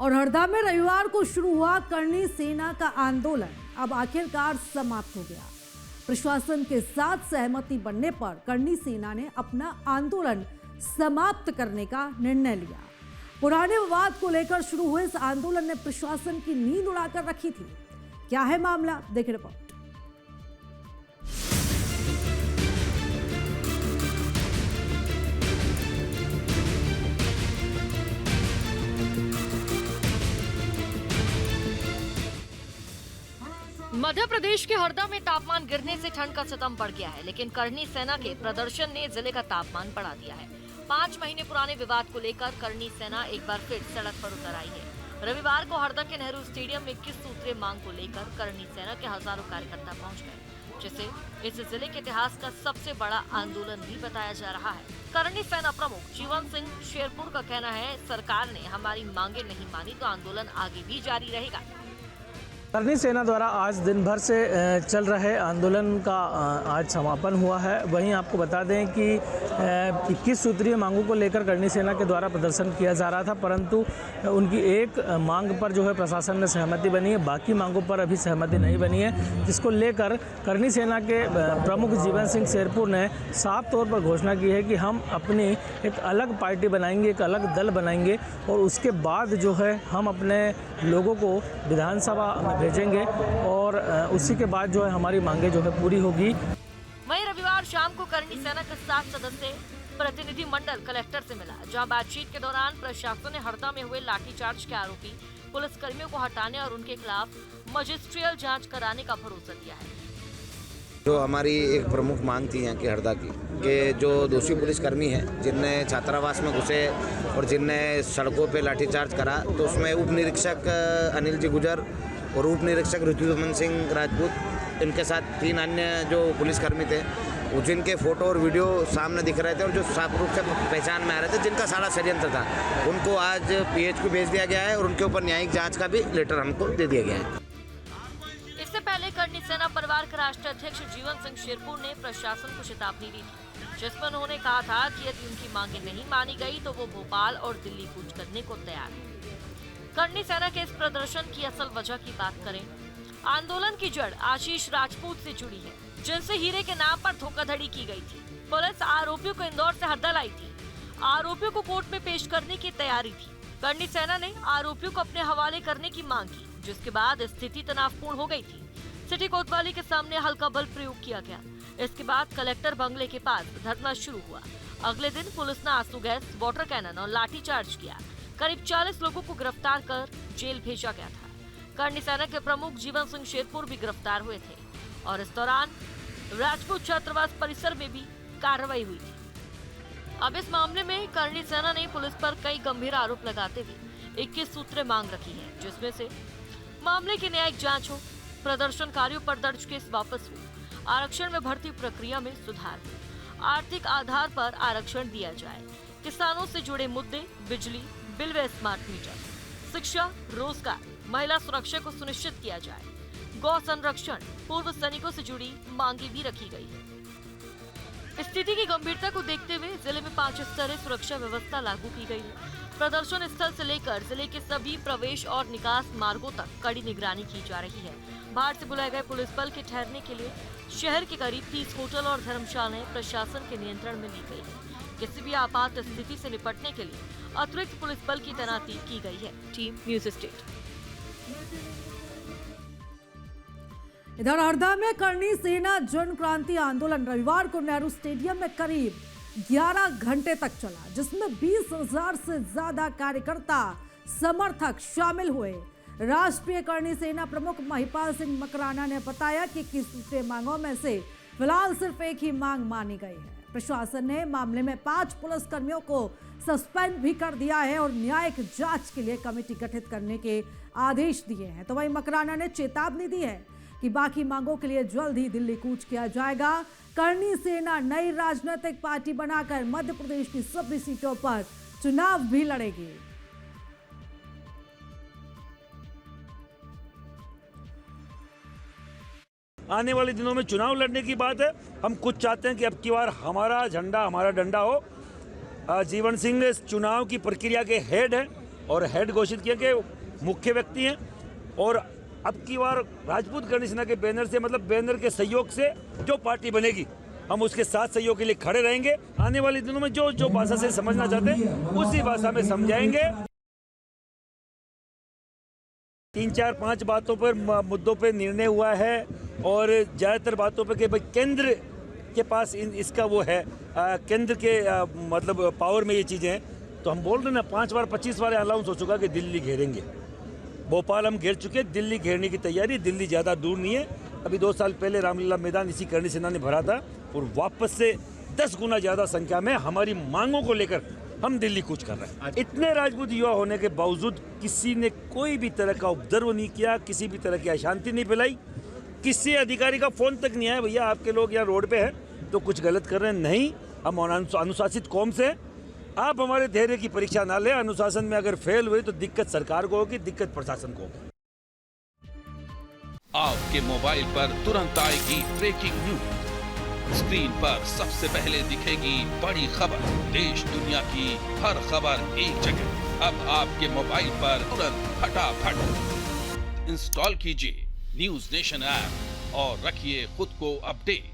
और हरदा में रविवार को शुरू हुआ करनी सेना का आंदोलन अब आखिरकार समाप्त हो गया। प्रशासन के साथ सहमति बनने पर करनी सेना ने अपना आंदोलन समाप्त करने का निर्णय लिया। पुराने विवाद को लेकर शुरू हुए इस आंदोलन ने प्रशासन की नींद उड़ाकर रखी थी। क्या है मामला, देखिए रिपोर्ट। मध्य प्रदेश के हरदा में तापमान गिरने से ठंड का सितम बढ़ गया है, लेकिन करनी सेना के प्रदर्शन ने जिले का तापमान बढ़ा दिया है। 5 महीने पुराने विवाद को लेकर करनी सेना एक बार फिर सड़क पर उतर आई है। रविवार को हरदा के नेहरू स्टेडियम में 21 सूत्रीय मांग को लेकर करनी सेना के हजारों कार्यकर्ता पहुंच गए, जिसे इस जिले के इतिहास का सबसे बड़ा आंदोलन भी बताया जा रहा है। करनी सेना प्रमुख जीवन सिंह शेरपुर का कहना है, सरकार ने हमारी मांगे नहीं मानी तो आंदोलन आगे भी जारी रहेगा। करनी सेना द्वारा आज दिन भर से चल रहे आंदोलन का आज समापन हुआ है। वहीं आपको बता दें कि 21 सूत्रीय मांगों को लेकर करनी सेना के द्वारा प्रदर्शन किया जा रहा था, परंतु उनकी एक मांग पर जो है प्रशासन ने सहमति बनी है, बाकी मांगों पर अभी सहमति नहीं बनी है, जिसको लेकर करनी सेना के प्रमुख जीवन सिंह शेरपुर ने साफ तौर पर घोषणा की है कि हम अपनी एक अलग पार्टी बनाएंगे, एक अलग दल बनाएंगे और उसके बाद जो है हम अपने लोगों को विधानसभा भेजेंगे और उसी के बाद जो है हमारी मांगे जो है पूरी होगी। वहीं रविवार शाम को करनी सेना के 7 सदस्यीय प्रतिनिधि मंडल कलेक्टर से मिला, जहां बातचीत के दौरान प्रशासन ने हरदा में हुए लाठीचार्ज के आरोपी पुलिसकर्मियों को हटाने और उनके खिलाफ मजिस्ट्रियल जांच कराने का भरोसा दिया है। जो हमारी एक प्रमुख मांग थी यहाँ की हरदा की कि जो दोषी पुलिसकर्मी हैं जिनने छात्रावास में घुसे और जिनने सड़कों पे लाठीचार्ज करा, तो उसमें उप निरीक्षक अनिल जी गुजर और उप निरीक्षक ऋतुमन सिंह राजपूत, इनके साथ 3 अन्य जो पुलिसकर्मी थे, जिनके फोटो और वीडियो सामने दिख रहे थे और जो साफ रूप से पहचान में आ रहे थे, जिनका सारा षड्यंत्र था, उनको आज PH को भेज दिया गया है और उनके ऊपर न्यायिक जांच का भी लेटर हमको दे दिया गया है। इससे पहले करनी सेना परिवार के राष्ट्रीय अध्यक्ष जीवन सिंह शेरपुर ने प्रशासन को चेतावनी दी थी, जिसमें उन्होंने कहा था कि यदि उनकी मांगे नहीं मानी गई तो वो भोपाल और दिल्ली कूच करने को तैयार है। करनी सेना के इस प्रदर्शन की असल वजह की बात करें, आंदोलन की जड़ आशीष राजपूत से जुड़ी है, जिनसे हीरे के नाम पर धोखाधड़ी की गई थी। पुलिस आरोपियों को इंदौर से हरदा लाई थी। आरोपियों को कोर्ट में पेश करने की तैयारी थी। करनी सेना ने आरोपियों को अपने हवाले करने की मांग की, जिसके बाद स्थिति तनावपूर्ण हो गई थी। सिटी कोतवाली के सामने हल्का बल प्रयोग किया गया। इसके बाद कलेक्टर बंगले के पास धरना शुरू हुआ। अगले दिन पुलिस ने आंसू गैस, वाटर कैनन और लाठीचार्ज किया। करीब 40 लोगों को गिरफ्तार कर जेल भेजा गया था। करनी सेना के प्रमुख जीवन सिंह शेरपुर भी गिरफ्तार हुए थे और इस दौरान राजपूत छात्रावास परिसर में भी कार्रवाई हुई थी। अब इस मामले में करनी सेना ने पुलिस पर कई गंभीर आरोप लगाते हुए 21 सूत्रीय मांग रखी है, जिसमें से मामले की न्यायिक जांच हो, प्रदर्शनकारियों पर दर्ज केस वापस हो, आरक्षण में भर्ती प्रक्रिया में सुधार हो, आर्थिक आधार पर आरक्षण दिया जाए, किसानों से जुड़े मुद्दे, बिजली बिल व स्मार्ट मीटर, शिक्षा, रोजगार, महिला सुरक्षा को सुनिश्चित किया जाए, गौ संरक्षण, पूर्व सैनिकों से जुड़ी मांगे भी रखी गई है। स्थिति की गंभीरता को देखते हुए जिले में 5 स्तरीय सुरक्षा व्यवस्था लागू की गई है। प्रदर्शन स्थल से लेकर जिले के सभी प्रवेश और निकास मार्गों तक कड़ी निगरानी की जा रही है। बाहर से बुलाए गए पुलिस बल के ठहरने के लिए शहर के करीब 30 होटल और धर्मशालाएं प्रशासन के नियंत्रण में ली गई है। किसी भी आपात स्थिति से निपटने के लिए अतिरिक्त पुलिस बल की तैनाती की गई है। Team news state. इधर हरदा में करनी सेना जन क्रांति आंदोलन रविवार को नेहरू स्टेडियम में करीब 11 घंटे तक चला, जिसमें 20,000 से ज्यादा कार्यकर्ता समर्थक शामिल हुए। राष्ट्रीय करनी सेना प्रमुख महिपाल सिंह मकराना ने बताया कि 21 सूत्रीय मांगों में से फिलहाल सिर्फ एक ही मांग मानी गई है। प्रशासन ने मामले में 5 पुलिसकर्मियों को सस्पेंड भी कर दिया है और न्यायिक जांच के लिए कमेटी गठित करने के आदेश दिए हैं। तो वहीं मकराना ने चेतावनी दी है कि बाकी मांगों के लिए जल्द ही दिल्ली कूच किया जाएगा। करनी सेना नई राजनीतिक पार्टी बनाकर मध्य प्रदेश की सभी सीटों पर चुनाव भी लड़ेगी। आने वाले दिनों में चुनाव लड़ने की बात है। हम कुछ चाहते हैं कि अब की बार हमारा झंडा, हमारा डंडा हो। जीवन सिंह इस चुनाव की प्रक्रिया के हेड हैं और हेड घोषित किया कि मुख्य व्यक्ति हैं। और अब की बार राजपूत करणी सेना के बैनर से, मतलब बैनर के सहयोग से जो पार्टी बनेगी, हम उसके साथ सहयोग के लिए खड़े रहेंगे। आने वाले दिनों में जो भाषा से समझना चाहते हैं उसी भाषा में समझाएंगे। 3-4-5 बातों पर, मुद्दों पर निर्णय हुआ है और ज़्यादातर बातों पर कि भाई केंद्र के पास इसका वो है, केंद्र के मतलब पावर में ये चीज़ें हैं। तो हम बोल रहे हैं ना, 5 बार 25 बार अनाउंस हो चुका कि दिल्ली घेरेंगे। भोपाल हम घेर चुके, दिल्ली घेरने की तैयारी। दिल्ली ज़्यादा दूर नहीं है। अभी 2 साल पहले रामलीला मैदान इसी करणी सेना ने भरा था और वापस से 10 गुना ज़्यादा संख्या में हमारी मांगों को लेकर हम दिल्ली कूच कर रहे हैं। इतने राजपूत युवा होने के बावजूद किसी ने कोई भी तरह का उपद्रव नहीं किया, किसी भी तरह की अशांति नहीं फैलाई, किसी अधिकारी का फ़ोन तक नहीं आया भैया आपके लोग यहाँ रोड पे हैं तो कुछ गलत कर रहे हैं। नहीं, हम अनुशासित कौम से हैं। आप हमारे धैर्य की परीक्षा ना लें। अनुशासन में अगर फेल हुए तो दिक्कत सरकार को होगी, दिक्कत प्रशासन को होगी। आपके मोबाइल पर तुरंत आएगी ब्रेकिंग न्यूज। स्क्रीन पर सबसे पहले दिखेगी बड़ी खबर। देश दुनिया की हर खबर एक जगह। अब आपके मोबाइल पर तुरंत फटाफट इंस्टॉल कीजिए न्यूज नेशन ऐप और रखिए खुद को अपडेट।